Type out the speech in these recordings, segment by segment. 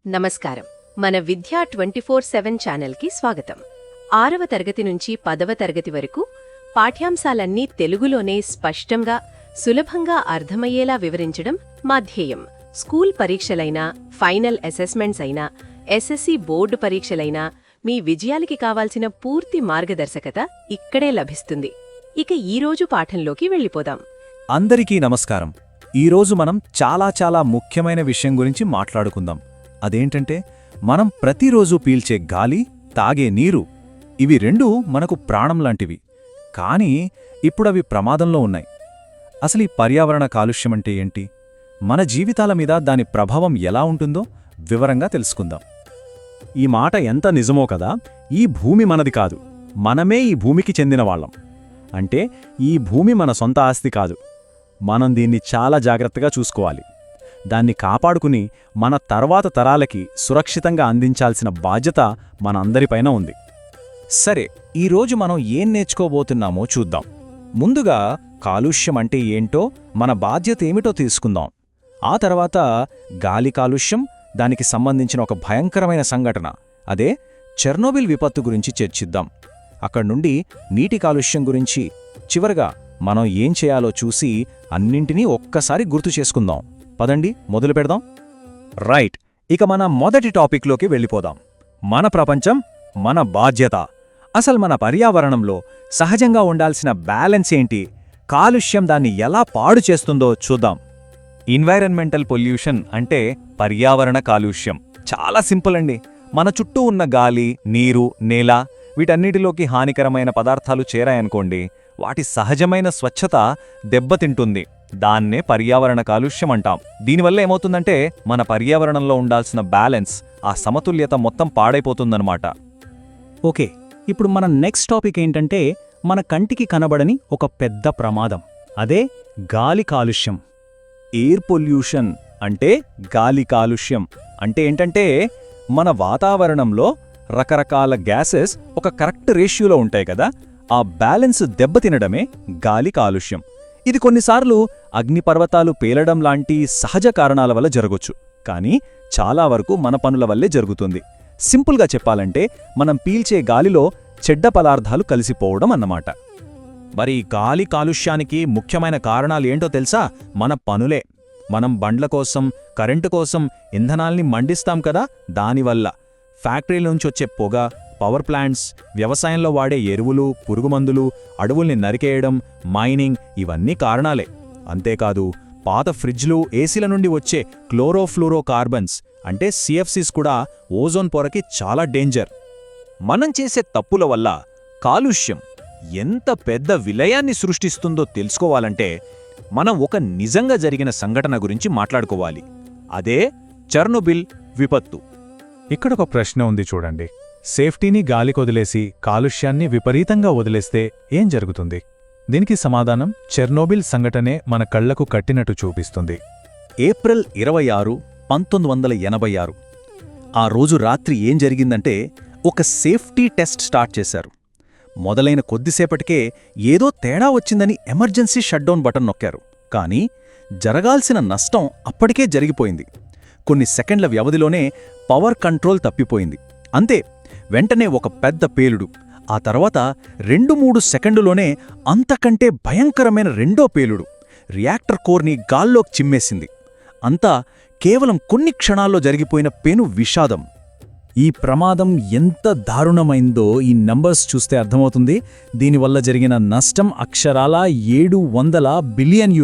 నమస్కారం. మన విద్యా 24/7 ఛానల్కి స్వాగతం. 6వ తరగతి నుంచి 10వ తరగతి వరకు పాఠ్యాంశాలన్నీ తెలుగులోనే స్పష్టంగా, సులభంగా అర్థమయ్యేలా వివరించడం మా ధ్యేయం. స్కూల్ పరీక్షలైనా, ఫైనల్ అసెస్మెంట్స్ అయినా, ఎస్ఎస్సి బోర్డు పరీక్షలైనా మీ విజయాలకి కావాల్సిన పూర్తి మార్గదర్శకత ఇక్కడే లభిస్తుంది. ఇక ఈరోజు పాఠంలోకి వెళ్ళిపోదాం. అందరికీ నమస్కారం. ఈరోజు మనం చాలా ముఖ్యమైన విషయం గురించి మాట్లాడుకుందాం. అదేంటంటే, మనం ప్రతిరోజు పీల్చే గాలి, తాగే నీరు, ఇవి రెండూ మనకు ప్రాణం లాంటివి. కానీ ఇప్పుడవి ప్రమాదంలో ఉన్నాయి. అసలు ఈ పర్యావరణ కాలుష్యమంటే ఏంటి, మన జీవితాల మీద దాని ప్రభావం ఎలా ఉంటుందో వివరంగా తెలుసుకుందాం. ఈ మాట ఎంత నిజమో కదా. ఈ భూమి మనది కాదు, మనమే ఈ భూమికి చెందినవాళ్లం. అంటే ఈ భూమి మన సొంత ఆస్తి కాదు. మనం దీన్ని చాలా జాగ్రత్తగా చూసుకోవాలి. దాన్ని కాపాడుకుని మన తర్వాత తరాలకి సురక్షితంగా అందించాల్సిన బాధ్యత మనందరిపైన ఉంది. సరే, ఈరోజు మనం ఏం నేర్చుకోబోతున్నామో చూద్దాం. ముందుగా కాలుష్యం అంటే ఏంటో, మన బాధ్యత ఏమిటో తీసుకుందాం. ఆ తర్వాత గాలి కాలుష్యం, దానికి సంబంధించిన ఒక భయంకరమైన సంఘటన, అదే చెర్నోబిల్ విపత్తు గురించి చర్చిద్దాం. అక్కడ్నుండి నీటి కాలుష్యం గురించి, చివరగా మనం ఏం చేయాలో చూసి అన్నింటినీ ఒక్కసారి గుర్తు చేసుకుందాం. పదండి, మొదలు పెడదాం. రైట్, ఇక మన మొదటి టాపిక్లోకి వెళ్ళిపోదాం. మన ప్రపంచం, మన బాధ్యత. అసలు మన పర్యావరణంలో సహజంగా ఉండాల్సిన బ్యాలెన్స్ ఏంటి, కాలుష్యం దాన్ని ఎలా పాడు చేస్తుందో చూద్దాం. ఎన్వైరన్మెంటల్ పొల్యూషన్ అంటే పర్యావరణ కాలుష్యం. చాలా సింపుల్ అండి. మన చుట్టూ ఉన్న గాలి, నీరు, నేల, వీటన్నిటిలోకి హానికరమైన పదార్థాలు చేరాయనుకోండి, వాటి సహజమైన స్వచ్ఛత దెబ్బతింటుంది. దాన్నే పర్యావరణ కాలుష్యం అంటాం. దీనివల్ల ఏమవుతుందంటే, మన పర్యావరణంలో ఉండాల్సిన బ్యాలెన్స్, ఆ సమతుల్యత మొత్తం పాడైపోతుందన్నమాట. ఓకే, ఇప్పుడు మన నెక్స్ట్ టాపిక్ ఏంటంటే, మన కంటికి కనబడని ఒక పెద్ద ప్రమాదం, అదే గాలి కాలుష్యం. ఎయిర్ పొల్యూషన్ అంటే గాలి కాలుష్యం. అంటే ఏంటంటే, మన వాతావరణంలో రకరకాల గ్యాసెస్ ఒక కరెక్ట్ రేషియోలో ఉంటాయి కదా, ఆ బ్యాలెన్స్ దెబ్బతినడమే గాలి కాలుష్యం. ఇది కొన్నిసార్లు అగ్నిపర్వతాలు పేలడం లాంటి సహజ కారణాల వల్ల జరగొచ్చు, కానీ చాలా వరకు మన పనుల వల్లే జరుగుతుంది. సింపుల్గా చెప్పాలంటే, మనం పీల్చే గాలిలో చెడ్డ పదార్థాలు కలిసిపోవడం అన్నమాట. మరి గాలి కాలుష్యానికి ముఖ్యమైన కారణాలేంటో తెలుసా? మన పనులే. మనం బండ్ల కోసం, కరెంటు కోసం ఇంధనాల్ని మండిస్తాం కదా, దానివల్ల. ఫ్యాక్టరీల నుంచొచ్చే పొగ, పవర్ ప్లాంట్స్, వ్యవసాయంలో వాడే ఎరువులు, పురుగుమందులు, అడవుల్ని నరికేయడం, మైనింగ్, ఇవన్నీ కారణాలే. అంతేకాదు, పాత ఫ్రిడ్జ్లు, ఏసీల నుండి వచ్చే క్లోరోఫ్లూరో కార్బన్స్ అంటే సిఎఫ్సిస్ కూడా ఓజోన్ పొరకి చాలా డేంజర్. మనం చేసే తప్పుల వల్ల కాలుష్యం ఎంత పెద్ద విలయాన్ని సృష్టిస్తుందో తెలుసుకోవాలంటే, మనం ఒక నిజంగా జరిగిన సంఘటన గురించి మాట్లాడుకోవాలి. అదే చెర్నోబిల్ విపత్తు. ఇక్కడొక ప్రశ్న ఉంది చూడండి. సేఫ్టీని గాలికొదిలేసి కాలుష్యాన్ని విపరీతంగా వదిలేస్తే ఏం జరుగుతుంది? దీనికి సమాధానం చెర్నోబిల్ సంఘటనే మన కళ్లకు కట్టినట్టు చూపిస్తుంది. ఏప్రిల్ 26, 1986. ఆ రోజు రాత్రి ఏం జరిగిందంటే, ఒక సేఫ్టీ టెస్ట్ స్టార్ట్ చేశారు. మొదలైన కొద్దిసేపటికే ఏదో తేడా వచ్చిందని ఎమర్జెన్సీ షట్డౌన్ బటన్ నొక్కారు. కానీ జరగాల్సిన నష్టం అప్పటికే జరిగిపోయింది. కొన్ని సెకండ్ల వ్యవధిలోనే పవర్ కంట్రోల్ తప్పిపోయింది. అంతే, వెంటనే ఒక పెద్ద పేలుడు. ఆ తర్వాత 2-3 సెకండులోనే అంతకంటే భయంకరమైన రెండో పేలుడు. రియాక్టర్ కోర్ని గాల్లోకి చిమ్మేసింది. అంతా కేవలం కొన్ని క్షణాల్లో జరిగిపోయిన పెను విషాదం. ఈ ప్రమాదం ఎంత దారుణమైందో ఈ నంబర్స్ చూస్తే అర్థమవుతుంది. దీనివల్ల జరిగిన నష్టం అక్షరాలా $700 బిలియన్.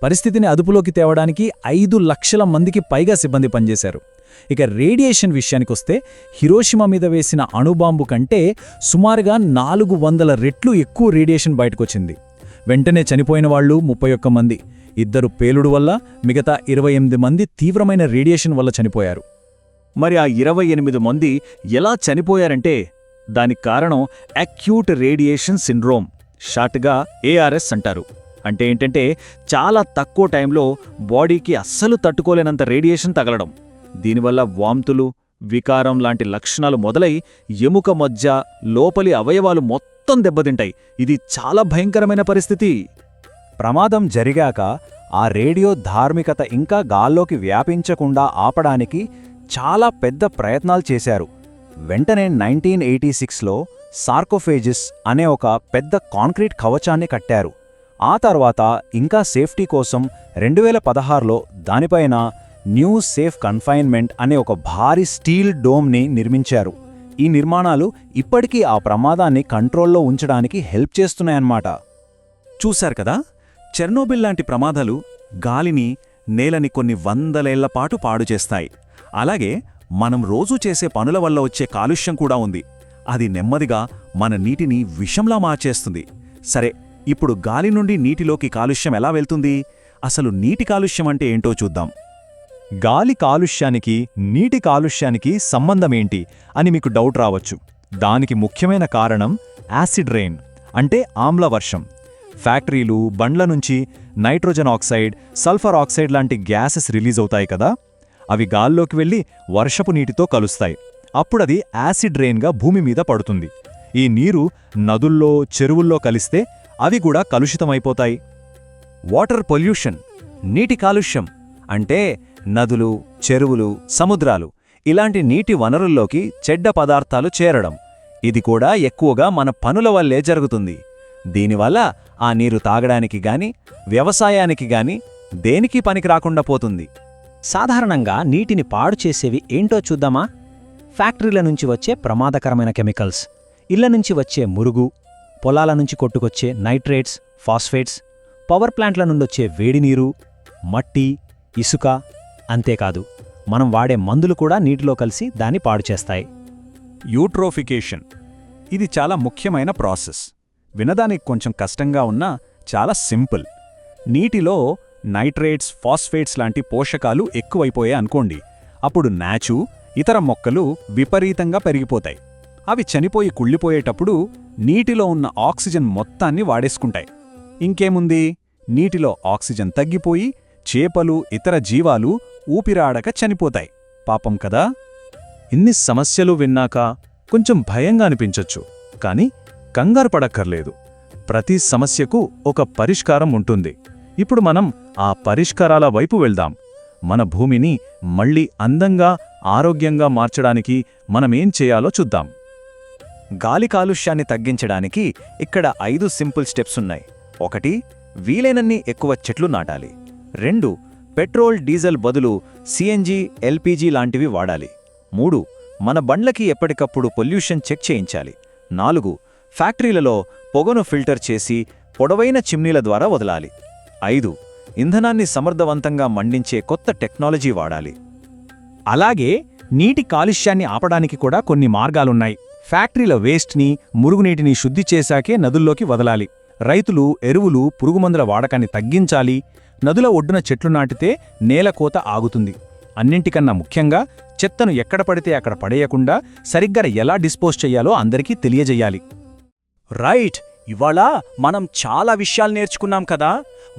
పరిస్థితిని అదుపులోకి తేవడానికి 5 లక్షల మందికి పైగా సిబ్బంది పనిచేశారు. ఇక రేడియేషన్ విషయానికొస్తే, హిరోషిమా మీద వేసిన అణుబాంబు కంటే సుమారుగా 400 రెట్లు ఎక్కువ రేడియేషన్ బయటకొచ్చింది. వెంటనే చనిపోయిన వాళ్లు 31 మంది. 2 పేలుడు వల్ల, మిగతా 28 మంది తీవ్రమైన రేడియేషన్ వల్ల చనిపోయారు. మరి ఆ 28 మంది ఎలా చనిపోయారంటే, దానికి కారణం అక్యూట్ రేడియేషన్ సిండ్రోమ్, షార్ట్గా ARS అంటారు. అంటే ఏంటంటే, చాలా తక్కువ టైంలో బాడీకి అస్సలు తట్టుకోలేనంత రేడియేషన్ తగలడం. దీనివల్ల వాంతులు, వికారం లాంటి లక్షణాలు మొదలై ఎముక మధ్య, లోపలి అవయవాలు మొత్తం దెబ్బతింటాయి. ఇది చాలా భయంకరమైన పరిస్థితి. ప్రమాదం జరిగాక ఆ రేడియో ధార్మికత ఇంకా గాల్లోకి వ్యాపించకుండా ఆపడానికి చాలా పెద్ద ప్రయత్నాలు చేశారు. వెంటనే 1986లో సార్కోఫేజిస్ అనే ఒక పెద్ద కాంక్రీట్ కవచాన్ని కట్టారు. ఆ తర్వాత ఇంకా సేఫ్టీ కోసం 2016లో దానిపైన న్యూ సేఫ్ కన్ఫైన్మెంట్ అనే ఒక భారీ స్టీల్ డోమ్ని నిర్మించారు. ఈ నిర్మాణాలు ఇప్పటికీ ఆ ప్రమాదాన్ని కంట్రోల్లో ఉంచడానికి హెల్ప్ చేస్తున్నాయన్నమాట. చూశారు కదా, చెర్నోబిల్ లాంటి ప్రమాదాలు గాలిని, నేలని కొన్ని వందలేళ్లపాటు పాడు చేస్తాయి. అలాగే మనం రోజూ చేసే పనుల వల్ల వచ్చే కాలుష్యం కూడా ఉంది. అది నెమ్మదిగా మన నీటిని విషంలా మార్చేస్తుంది. సరే, ఇప్పుడు గాలి నుండి నీటిలోకి కాలుష్యం ఎలా వెళ్తుంది? అసలు నీటి కాలుష్యం అంటే ఏంటో చూద్దాం. గాలి కాలుష్యానికి, నీటి కాలుష్యానికి సంబంధమేంటి అని మీకు డౌట్ రావచ్చు. దానికి ముఖ్యమైన కారణం యాసిడ్ రెయిన్, అంటే ఆమ్లవర్షం. ఫ్యాక్టరీలు, బండ్ల నుంచి నైట్రోజన్ ఆక్సైడ్, సల్ఫర్ ఆక్సైడ్ లాంటి గ్యాసెస్ రిలీజ్ అవుతాయి కదా, అవి గాల్లోకి వెళ్లి వర్షపు నీటితో కలుస్తాయి. అప్పుడది యాసిడ్ రెయిన్గా భూమి మీద పడుతుంది. ఈ నీరు నదుల్లో, చెరువుల్లో కలిస్తే అవి కూడా కలుషితమైపోతాయి. వాటర్ పొల్యూషన్, నీటి కాలుష్యం అంటే నదులు, చెరువులు, సముద్రాలు ఇలాంటి నీటి వనరుల్లోకి చెడ్డ పదార్థాలు చేరడం. ఇది కూడా ఎక్కువగా మన పనుల వల్లే జరుగుతుంది. దీనివల్ల ఆ నీరు తాగడానికి గాని, వ్యవసాయానికి గాని దేనికి పనికిరాకుండా పోతుంది. సాధారణంగా నీటిని పాడు చేసేవి ఏంటో చూద్దామా? ఫ్యాక్టరీల నుంచి వచ్చే ప్రమాదకరమైన కెమికల్స్, ఇళ్ల నుంచి వచ్చే మురుగు, పొలాల నుంచి కొట్టుకొచ్చే నైట్రేట్స్, ఫాస్ఫేట్స్, పవర్ ప్లాంట్ల నుండొచ్చే వేడినీరు, మట్టి, ఇసుక. అంతేకాదు, మనం వాడే మందులు కూడా నీటిలో కలిసి దాన్ని పాడు చేస్తాయి. యూట్రోఫికేషన్, ఇది చాలా ముఖ్యమైన ప్రాసెస్. వినడానికి కొంచెం కష్టంగా ఉన్నా చాలా సింపుల్. నీటిలో నైట్రేట్స్, ఫాస్ఫేట్స్ లాంటి పోషకాలు ఎక్కువైపోయాయి అనుకోండి, అప్పుడు నాచు, ఇతర మొక్కలు విపరీతంగా పెరిగిపోతాయి. అవి చనిపోయి కుళ్ళిపోయేటప్పుడు నీటిలో ఉన్న ఆక్సిజన్ మొత్తాన్ని వాడేసుకుంటాయి. ఇంకేముంది, నీటిలో ఆక్సిజన్ తగ్గిపోయి చేపలు, ఇతర జీవాలు ఊపిరాడక చనిపోతాయి. పాపం కదా. ఇన్ని సమస్యలు విన్నాక కొంచెం భయంగా అనిపించొచ్చు, కానీ కంగారు పడక్కర్లేదు. ప్రతి సమస్యకు ఒక పరిష్కారం ఉంటుంది. ఇప్పుడు మనం ఆ పరిష్కారాల వైపు వెళ్దాం. మన భూమిని మళ్ళీ అందంగా, ఆరోగ్యంగా మార్చడానికి మనమేం చేయాలో చూద్దాం. గాలి కాలుష్యాన్ని తగ్గించడానికి ఇక్కడ 5 సింపుల్ స్టెప్స్ ఉన్నాయి. 1. వీలైనన్ని ఎక్కువ చెట్లు నాటాలి. 2. పెట్రోల్, డీజిల్ బదులు సిఎన్జి, ఎల్పీజీ లాంటివి వాడాలి. 3. మన బండ్లకి ఎప్పటికప్పుడు పొల్యూషన్ చెక్ చేయించాలి. 4. ఫ్యాక్టరీలలో పొగను ఫిల్టర్ చేసి పొడవైన చిమ్నీల ద్వారా వదలాలి. 5. ఇంధనాన్ని సమర్థవంతంగా మండించే కొత్త టెక్నాలజీ వాడాలి. అలాగే నీటి కాలుష్యాన్ని ఆపడానికి కూడా కొన్ని మార్గాలున్నాయి. ఫ్యాక్టరీల వేస్ట్ని, మురుగునీటిని శుద్ధి చేశాకే నదుల్లోకి వదలాలి. రైతులు ఎరువులు, పురుగుమందుల వాడకాన్ని తగ్గించాలి. నదుల ఒడ్డున చెట్లు నాటితే నేల కోత ఆగుతుంది. అన్నింటికన్నా ముఖ్యంగా చెత్తను ఎక్కడ పడితే అక్కడ పడేయకుండా సరిగ్గా ఎలా డిస్పోజ్ చెయ్యాలో అందరికీ తెలియజేయాలి. రైట్, ఇవాళ మనం చాలా విషయాలు నేర్చుకున్నాం కదా.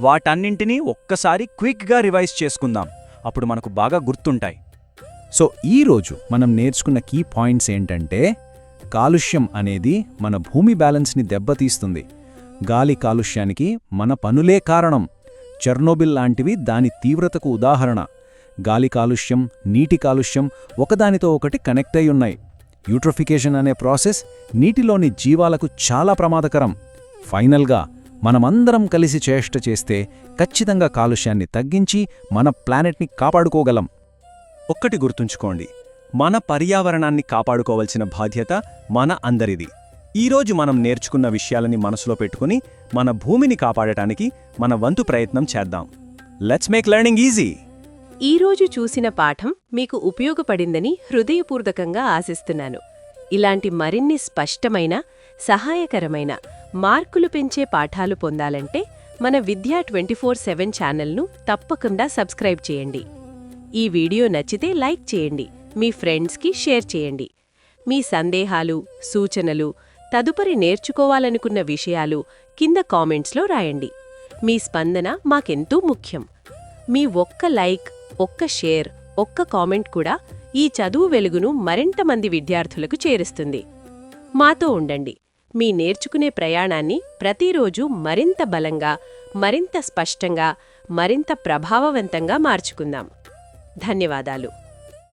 వాటన్నింటినీ ఒక్కసారి క్విక్గా రివైజ్ చేసుకుందాం. అప్పుడు మనకు బాగా గుర్తుంటాయి. సో ఈరోజు మనం నేర్చుకున్న కీ పాయింట్స్ ఏంటంటే, కాలుష్యం అనేది మన భూమి బ్యాలెన్స్ని దెబ్బతీస్తుంది. గాలి కాలుష్యానికి మన పనులే కారణం. చెర్నోబిల్ లాంటివి దాని తీవ్రతకు ఉదాహరణ. గాలి కాలుష్యం, నీటి కాలుష్యం ఒకదానితో ఒకటి కనెక్ట్ అయి ఉన్నాయి. యూట్రోఫికేషన్ అనే ప్రాసెస్ నీటిలోని జీవాలకు చాలా ప్రమాదకరం. ఫైనల్గా మనమందరం కలిసి చేష్ట చేస్తే ఖచ్చితంగా కాలుష్యాన్ని తగ్గించి మన ప్లానెట్ని కాపాడుకోగలం. ఒక్కటి గుర్తుంచుకోండి, మన పర్యావరణాన్ని కాపాడుకోవాల్సిన బాధ్యత మన అందరిది. ఈరోజు మనం నేర్చుకున్న విషయాలని మనసులో పెట్టుకుని మన భూమిని కాపాడటానికి మన వంతు ప్రయత్నం చేద్దాం. Let's make learning easy. ఈరోజు చూసిన పాఠం మీకు ఉపయోగపడిందని హృదయపూర్వకంగా ఆశిస్తున్నాను. ఇలాంటి మరిన్ని స్పష్టమైన, సహాయకరమైన, మార్కులు పెంచే పాఠాలు పొందాలంటే మన విద్యా 24/7 ఛానల్ను తప్పకుండా సబ్స్క్రైబ్ చేయండి. ఈ వీడియో నచ్చితే లైక్ చేయండి, మీ ఫ్రెండ్స్కి షేర్ చేయండి. మీ సందేహాలు, సూచనలు, తదుపరి నేర్చుకోవాలనుకున్న విషయాలు కింద కామెంట్స్లో రాయండి. మీ స్పందన మాకెంతో ముఖ్యం. మీ ఒక్క లైక్, ఒక్క షేర్, ఒక్క కామెంట్ కూడా ఈ చదువు వెలుగును మరింత మంది విద్యార్థులకు చేరుస్తుంది. మాతో ఉండండి. మీ నేర్చుకునే ప్రయాణాన్ని ప్రతిరోజు మరింత బలంగా, మరింత స్పష్టంగా, మరింత ప్రభావవంతంగా మార్చుకుందాం. ధన్యవాదాలు.